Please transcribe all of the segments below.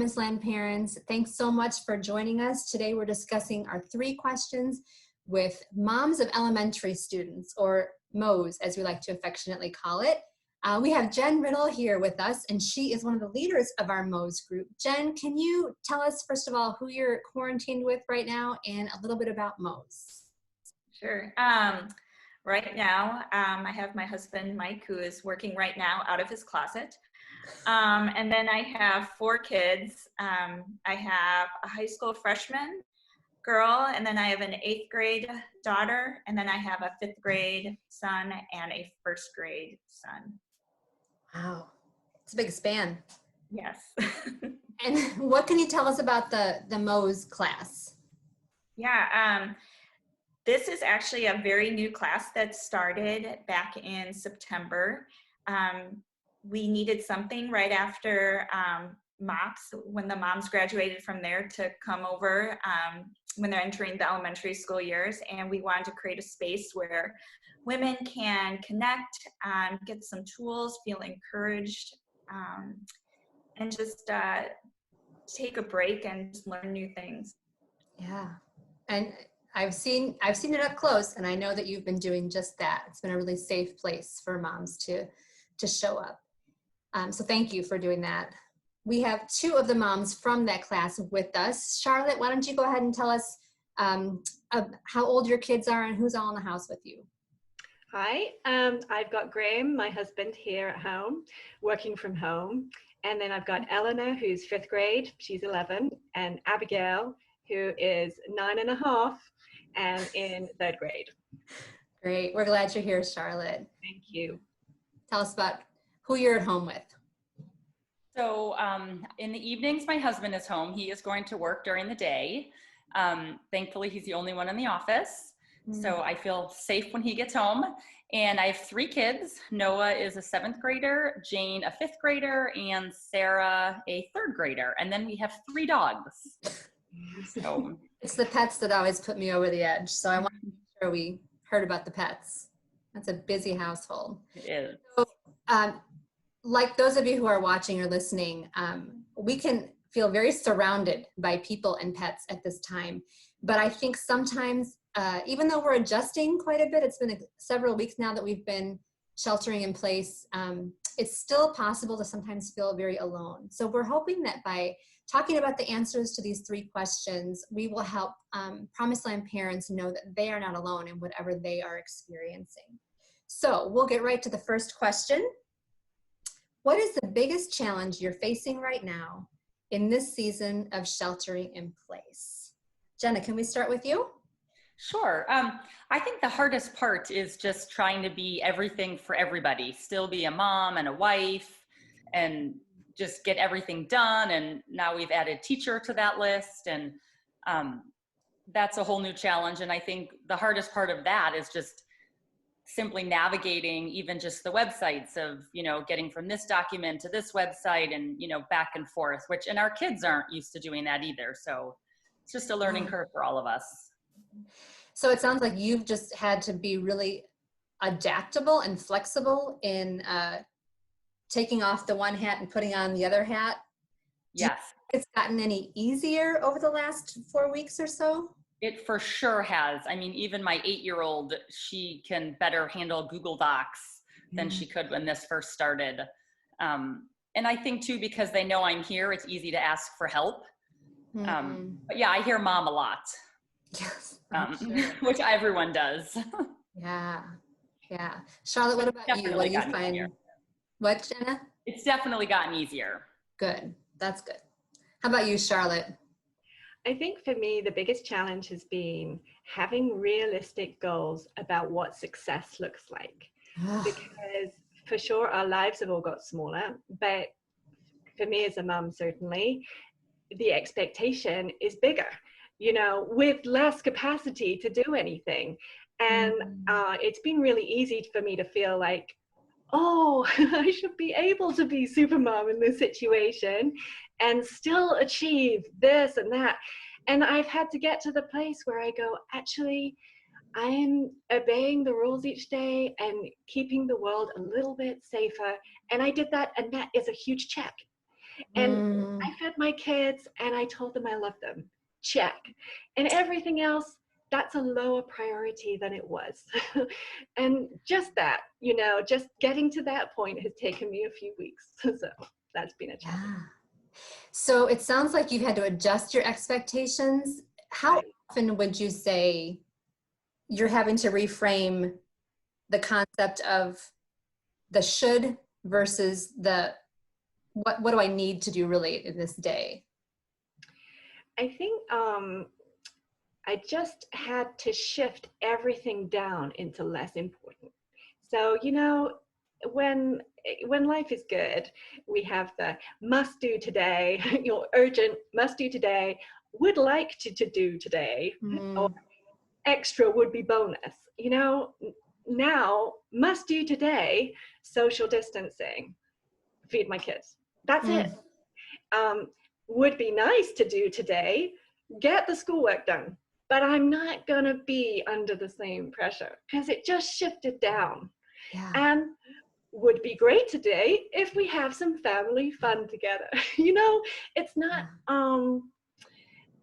Promised Land parents. Thanks so much for joining us. Today we're discussing our 3 questions with moms of elementary students, or MOs as we like to affectionately call it. We have Jen Riddle here with us, and she is one of the leaders of our MOs group. Jen, can you tell us, first of all, who you're quarantined with right now and a little bit about MOs? Sure. Right now, I have my husband, Mike, who is working right now out of his closet. And then I have 4 kids. I have a high school freshman girl, and then I have an 8th grade daughter, and then I have a 5th grade son and a 1st grade son. Wow, it's a big span. Yes. And what can you tell us about the MOs class? Yeah, this is actually a very new class that started back in September. We needed something right after MOPS, when the moms graduated from there, to come over when they're entering the elementary school years. And we wanted to create a space where women can connect, get some tools, feel encouraged, and just take a break and just learn new things. Yeah, and I've seen it up close, and I know that you've been doing just that. It's been a really safe place for moms to show up. So thank you for doing that. We have 2 of the moms from that class with us. Charlotte, why don't you go ahead and tell us how old your kids are and who's all in the house with you? Hi, I've got Graham, my husband, here at home, working from home. And then I've got Eleanor, who's 5th grade, she's 11, and Abigail, who is 9.5 and in 3rd grade. Great, we're glad you're here, Charlotte. Thank you. Tell us about who you're at home with. So in the evenings, my husband is home. He is going to work during the day. Thankfully, he's the only one in the office. So I feel safe when he gets home. And I have 3 kids. Noah is a 7th grader, Jane a 5th grader, and Sarah a 3rd grader. And then we have 3 dogs. So it's the pets that always put me over the edge. So I want to make sure we heard about the pets. That's a busy household. it is. So, like those of you who are watching or listening, we can feel very surrounded by people and pets at this time. But I think sometimes, even though we're adjusting quite a bit, it's been several weeks now that we've been sheltering in place, it's still possible to sometimes feel very alone. So we're hoping that by talking about the answers to these 3 questions, we will help Promised Land parents know that they are not alone in whatever they are experiencing. So we'll get right to the first question. What is the biggest challenge you're facing right now in this season of sheltering in place? Jenna, can we start with you? Sure. I think the hardest part is just trying to be everything for everybody, still be a mom and a wife, and just get everything done. And now we've added teacher to that list, and that's a whole new challenge. And I think the hardest part of that is just simply navigating even just the websites of, getting from this document to this website and, back and forth, and our kids aren't used to doing that either. So it's just a learning curve for all of us. So it sounds like you've just had to be really adaptable and flexible in taking off the one hat and putting on the other hat. Yes. It's gotten any easier over the last 4 weeks or so? It for sure has. I mean, even my 8-year-old, she can better handle Google Docs than she could when this first started. And I think too, because they know I'm here, it's easy to ask for help. But yeah, I hear mom a lot. Yes, sure. Which everyone does. Yeah. Charlotte, what about you? What do you find? Easier. What, Jenna? It's definitely gotten easier. Good. That's good. How about you, Charlotte? I think for me, the biggest challenge has been having realistic goals about what success looks like. Because for sure, our lives have all got smaller, but for me as a mum, certainly, the expectation is bigger, with less capacity to do anything. And it's been really easy for me to feel like, oh, I should be able to be super mom in this situation and still achieve this and that. And I've had to get to the place where I go, actually, I'm obeying the rules each day and keeping the world a little bit safer. And I did that, and that is a huge check. And I fed my kids and I told them I loved them. Check. And everything else, that's a lower priority than it was. And just that, you know, just getting to that point has taken me a few weeks. So that's been a challenge. Yeah. So it sounds like you've had to adjust your expectations. How often would you say you're having to reframe the concept of the should versus the what do I need to do really in this day? I think I just had to shift everything down into less important. So, you know, when life is good, we have the must do today, you know, urgent must do today, would like to do today, or extra would be bonus. You know, now must do today, social distancing, feed my kids. That's it. Would be nice to do today, get the schoolwork done. But I'm not going to be under the same pressure because it just shifted down. Yeah. And would be great today if we have some family fun together. You know, it's not,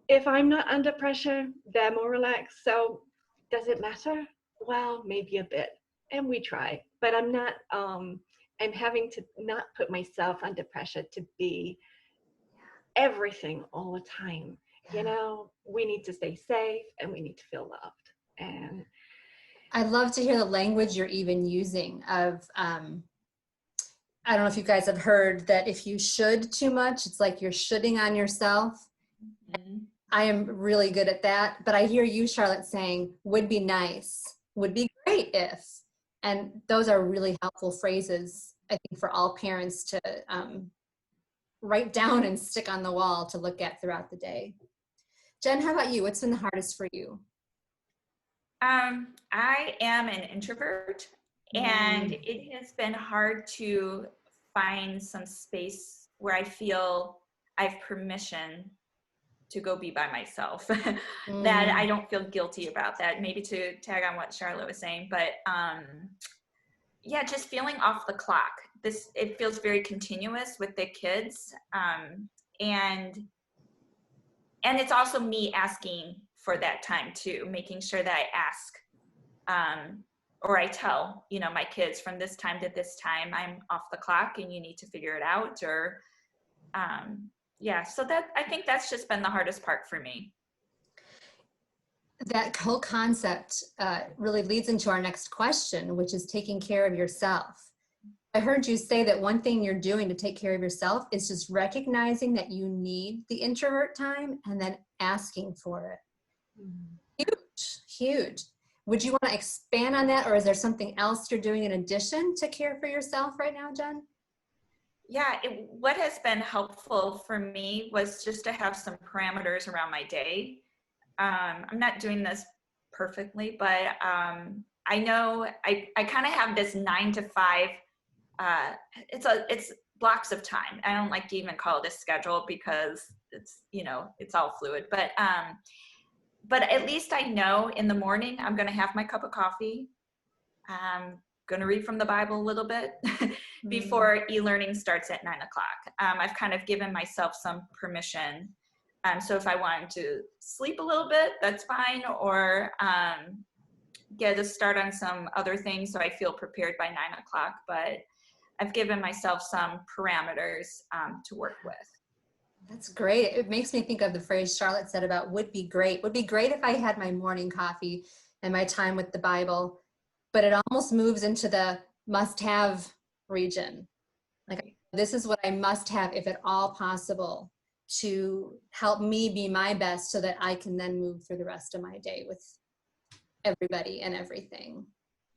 if I'm not under pressure, they're more relaxed. So does it matter? Well, maybe a bit. And we try. But I'm not, I'm having to not put myself under pressure to be everything all the time. You know, we need to stay safe and we need to feel loved. And I love to hear the language you're even using of, I don't know if you guys have heard that if you should too much, it's like you're shoulding on yourself. I am really good at that, but I hear you, Charlotte, saying would be nice, would be great if, and those are really helpful phrases, I think, for all parents to write down and stick on the wall to look at throughout the day. Jen, how about you? What's been the hardest for you? I am an introvert, and it has been hard to find some space where I feel I have permission to go be by myself. That I don't feel guilty about that. Maybe to tag on what Charlotte was saying, but yeah, just feeling off the clock. It feels very continuous with the kids, and it's also me asking for that time too, making sure that I ask, or I tell, you know, my kids from this time to this time, I'm off the clock and you need to figure it out, or, yeah, so I think that's just been the hardest part for me. That whole concept really leads into our next question, which is taking care of yourself. I heard you say that one thing you're doing to take care of yourself is just recognizing that you need the introvert time and then asking for it. Huge. Would you want to expand on that, or is there something else you're doing in addition to care for yourself right now, Jen? Yeah, what has been helpful for me was just to have some parameters around my day. I'm not doing this perfectly, but I know I kind of have this 9 to 5. It's blocks of time. I don't like to even call it a schedule because it's, you know, it's all fluid. But at least I know in the morning I'm going to have my cup of coffee. I'm going to read from the Bible a little bit before e-learning starts at 9 o'clock. I've kind of given myself some permission. So if I wanted to sleep a little bit, that's fine, or get a start on some other things so I feel prepared by 9 o'clock. But I've given myself some parameters to work with. That's great. It makes me think of the phrase Charlotte said about would be great. Would be great if I had my morning coffee and my time with the Bible, but it almost moves into the must-have region. Like, this is what I must have, if at all possible, to help me be my best so that I can then move through the rest of my day with everybody and everything.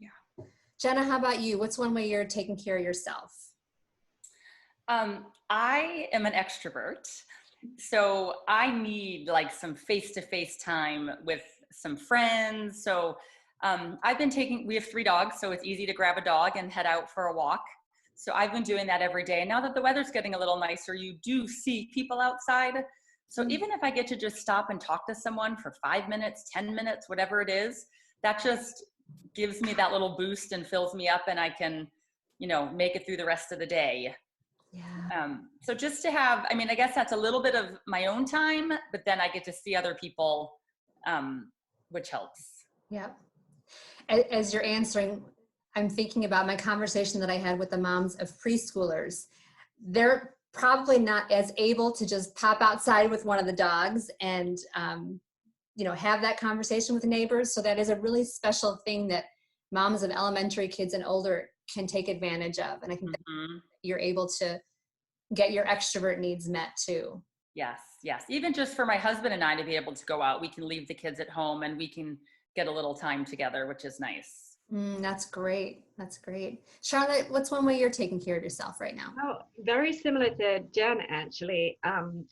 Yeah. Jenna, how about you? What's one way you're taking care of yourself? I am an extrovert, so I need like some face-to-face time with some friends. So we have 3 dogs, so it's easy to grab a dog and head out for a walk. So I've been doing that every day. And now that the weather's getting a little nicer, you do see people outside. So even if I get to just stop and talk to someone for 5 minutes, 10 minutes, whatever it is, that just gives me that little boost and fills me up, and I can, you know, make it through the rest of the day. Yeah. So just to have, I mean, I guess that's a little bit of my own time, but then I get to see other people, which helps. Yeah. As you're answering, I'm thinking about my conversation that I had with the moms of preschoolers. They're probably not as able to just pop outside with one of the dogs and, have that conversation with neighbors. So that is a really special thing that moms of elementary kids and older can take advantage of. And I think that you're able to get your extrovert needs met too. Yes. Even just for my husband and I to be able to go out, we can leave the kids at home and we can get a little time together, which is nice. That's great. Charlotte, what's one way you're taking care of yourself right now? Oh, very similar to Jen, actually. I'm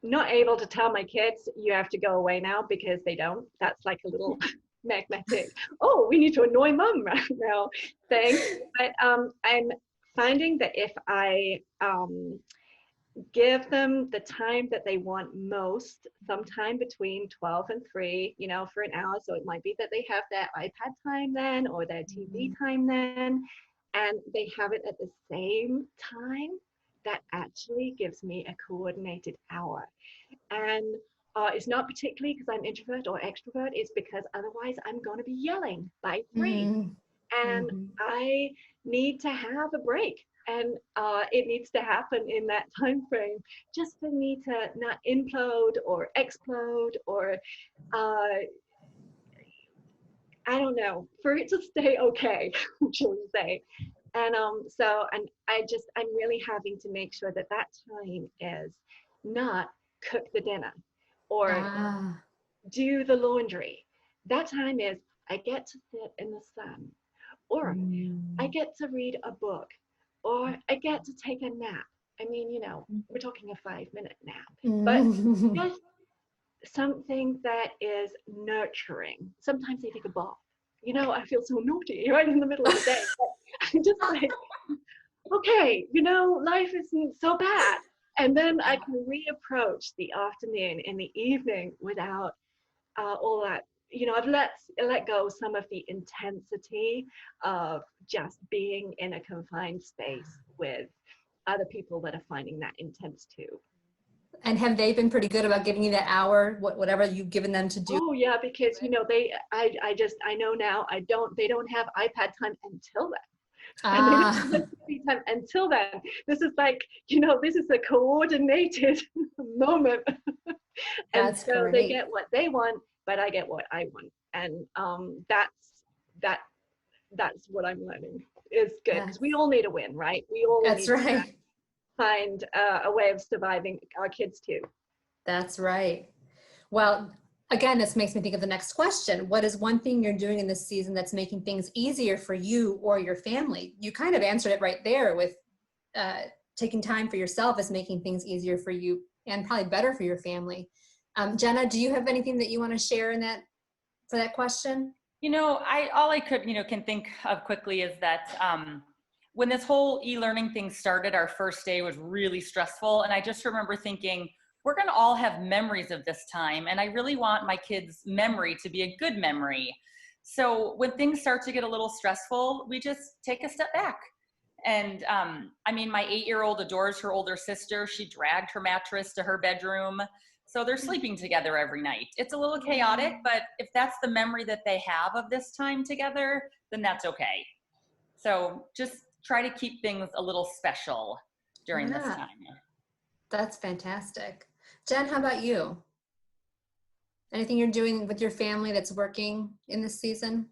not able to tell my kids, you have to go away now, because they don't. That's like a little magnetic, oh, we need to annoy mom right now thing. But I'm finding that if I give them the time that they want most, sometime between 12 and 3, for an hour. So it might be that they have their iPad time then, or their TV time then, and they have it at the same time. That actually gives me a coordinated hour. And it's not particularly because I'm introvert or extrovert, it's because otherwise I'm going to be yelling by 3. And I need to have a break. And it needs to happen in that time frame, just for me to not implode or explode, or I don't know, for it to stay okay, shall we say. And I'm really having to make sure that time is not cook the dinner or do the laundry. That time is I get to sit in the sun, or I get to read a book, or I get to take a nap. I mean, we're talking a 5-minute nap, but just something that is nurturing. Sometimes I take a bath. I feel so naughty right in the middle of the day. I'm just like, okay, life isn't so bad. And then I can reapproach the afternoon and the evening without all that. I've let go some of the intensity of just being in a confined space with other people that are finding that intense too. And have they been pretty good about giving you that hour, whatever you've given them to do? Oh yeah, because I know now they don't have iPad time until then. And they don't have TV time until then. This is like, this is a coordinated moment. And That's so great. they get what they want, but I get what I want. And that's what I'm learning is good, because we all need a win, right? We all That's need right. to find a way of surviving, our kids too. That's right. Well, again, this makes me think of the next question. What is one thing you're doing in this season that's making things easier for you or your family? You kind of answered it right there with taking time for yourself is making things easier for you and probably better for your family. Jenna, do you have anything that you want to share for that question? All I could, can think of quickly is that when this whole e-learning thing started, our first day was really stressful. And I just remember thinking, we're going to all have memories of this time. And I really want my kids' memory to be a good memory. So when things start to get a little stressful, we just take a step back. And my 8-year-old adores her older sister. She dragged her mattress to her bedroom. So they're sleeping together every night. It's a little chaotic, but if that's the memory that they have of this time together, then that's okay. So just try to keep things a little special during this time. That's fantastic. Jen, how about you? Anything you're doing with your family that's working in this season?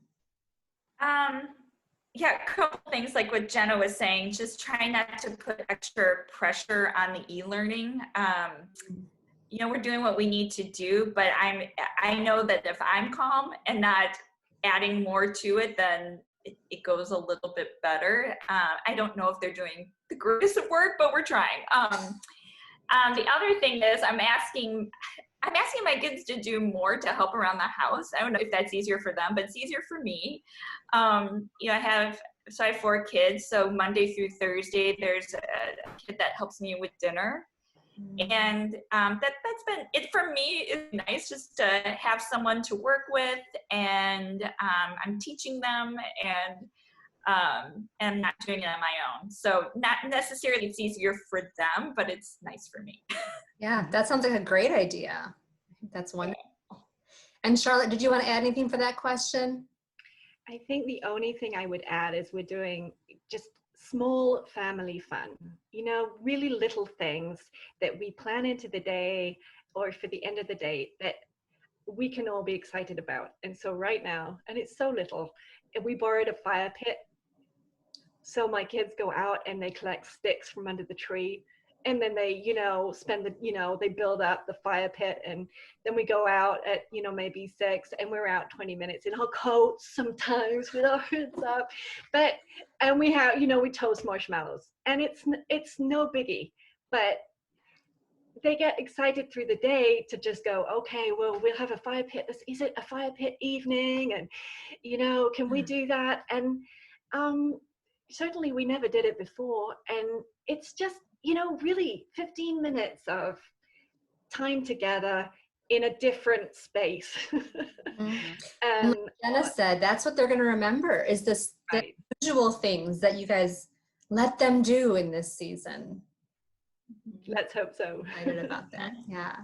Yeah, a couple things like what Jenna was saying, just trying not to put extra pressure on the e-learning. We're doing what we need to do, but I know that if I'm calm and not adding more to it, then it goes a little bit better. I don't know if they're doing the greatest of work, but we're trying. The other thing is I'm asking my kids to do more to help around the house. I don't know if that's easier for them, but it's easier for me. I have 4 kids. So Monday through Thursday, there's a kid that helps me with dinner. And that's been it for me. It's nice just to have someone to work with, and I'm teaching them, and and not doing it on my own. So not necessarily it's easier for them, but it's nice for me. Yeah, that sounds like a great idea. That's wonderful. And Charlotte, did you want to add anything for that question? I think the only thing I would add is we're doing just small family fun, you know, really little things that we plan into the day or for the end of the day that we can all be excited about. And so right now, and it's so little, we borrowed a fire pit. So my kids go out and they collect sticks from under the tree. And then they, you know, spend the, you know, they build up the fire pit, and then we go out at, you know, maybe 6, and we're out 20 minutes in our coats sometimes with our hoods up. But, and we have, you know, we toast marshmallows, and it's no biggie, but they get excited through the day to just go, okay, well, we'll have a fire pit. Is it a fire pit evening? And, you know, can we do that? And certainly we never did it before. And it's just, you know, really 15 minutes of time together in a different space. Mm-hmm. And like Jenna said, that's what they're going to remember is this, right, the usual things that you guys let them do in this season. Let's hope so. Excited about that. Yeah.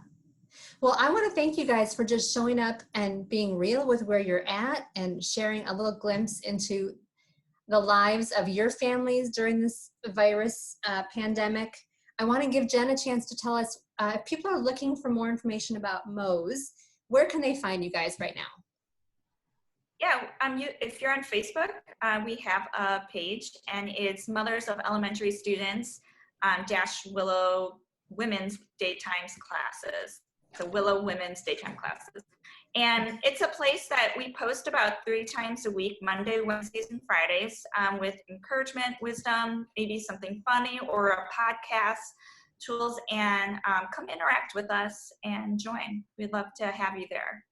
Well, I want to thank you guys for just showing up and being real with where you're at and sharing a little glimpse into the lives of your families during this virus pandemic. I want to give Jen a chance to tell us if people are looking for more information about Mo's, where can they find you guys right now? Yeah, if you're on Facebook, we have a page, and it's Mothers of Elementary Students dash Willow Women's Daytime Classes. So Willow Women's Daytime Classes. And it's a place that we post about 3 times a week, Monday, Wednesdays, and Fridays, with encouragement, wisdom, maybe something funny or a podcast, tools, and come interact with us and join. We'd love to have you there.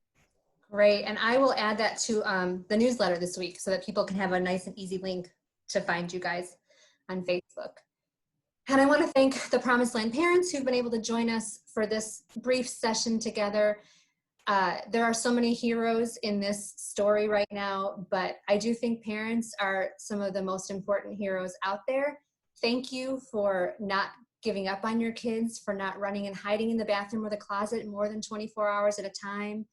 Great, and I will add that to the newsletter this week so that people can have a nice and easy link to find you guys on Facebook. And I want to thank the Promised Land parents who've been able to join us for this brief session together. There are so many heroes in this story right now, but I do think parents are some of the most important heroes out there. Thank you for not giving up on your kids, for not running and hiding in the bathroom or the closet more than 24 hours at a time.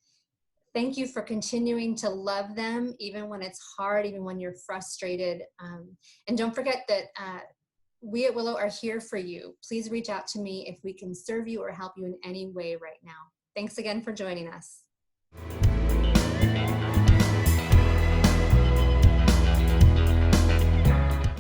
Thank you for continuing to love them, even when it's hard, even when you're frustrated. And don't forget that we at Willow are here for you. Please reach out to me if we can serve you or help you in any way right now. Thanks again for joining us.